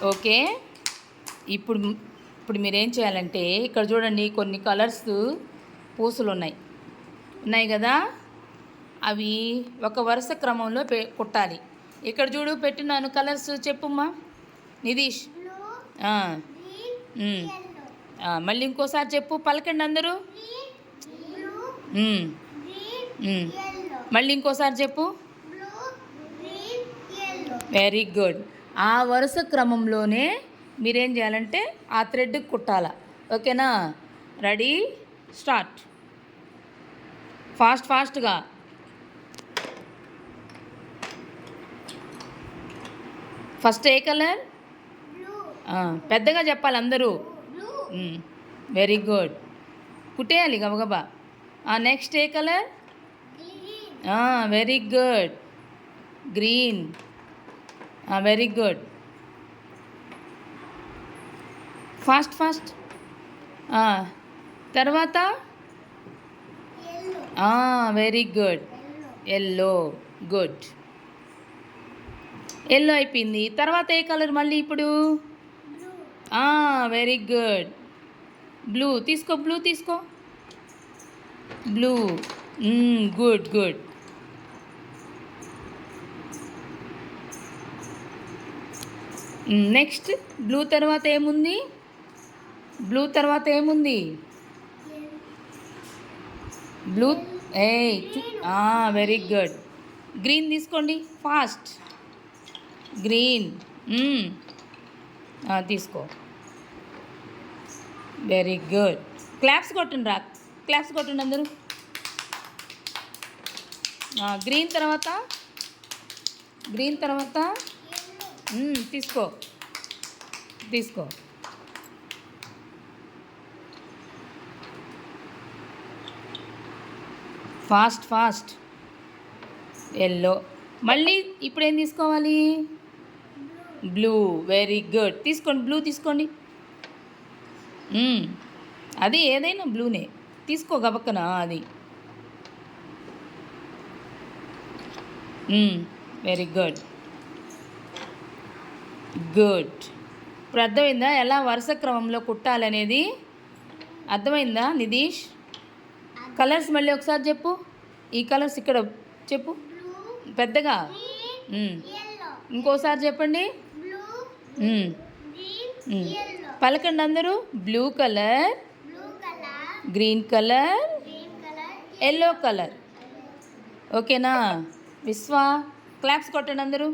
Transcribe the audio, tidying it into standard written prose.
Okay. ఇప్పుడు ఇప్పుడు మీరేం చేయాలంటే ఇక్కడ చూడండి కొన్ని కలర్స్ పూసలు ఉన్నాయి ఉన్నాయి కదా, అవి ఒక వరుస క్రమంలో కుట్టాలి. ఇక్కడ చూడు పెట్టినాను కలర్స్, చెప్పుమ్మా నితీష్. ఆ, మళ్ళీ ఇంకోసారి చెప్పు, పలకండి అందరూ. మళ్ళీ ఇంకోసారి చెప్పు. Very good. ఆ వరుస క్రమంలోనే మీరేం చేయాలంటే ఆ థ్రెడ్కి కుట్టాల. ఓకేనా? Ready, start. ఫాస్ట్గా. ఫస్ట్ ఏ కలర్? పెద్దగా చెప్పాలి అందరూ. Very good. కుట్టేయాలి గబగబా. నెక్స్ట్ ఏ colour? Very good, green. Very good. Fast. తర్వాత very good, yellow. Good, yellow అయిపోయింది. తర్వాత ఏ కలర్ మళ్ళీ ఇప్పుడు? వెరీ గుడ్, బ్లూ తీసుకో. బ్లూ. గుడ్. నెక్స్ట్ బ్లూ తర్వాత ఏముంది? బ్లూ. Very good. గ్రీన్ తీసుకోండి, ఫాస్ట్. గ్రీన్. తీసుకో. Very good. క్లాప్స్ కొట్టండి అందరూ. గ్రీన్ తర్వాత తీసుకో. ఫాస్ట్. ఎల్లో. మళ్ళీ ఇప్పుడు ఏం తీసుకోవాలి? బ్లూ. Very good. బ్లూ తీసుకోండి. అది ఏదైనా బ్లూనే తీసుకో గబక్కన. అది వెరీ గుడ్. ఇప్పుడు అర్థమైందా ఎలా వరుస క్రమంలో కుట్టాలనేది? అర్థమైందా నితీష్? కలర్స్ మళ్ళీ ఒకసారి చెప్పు. ఈ కలర్స్ ఇక్కడ చెప్పు పెద్దగా. ఇంకోసారి చెప్పండి. పలకండి అందరూ. Blue colour, green colour, yellow colour. ఓకేనా? విశ్వ క్లాప్స్ కొట్టండి అందరూ.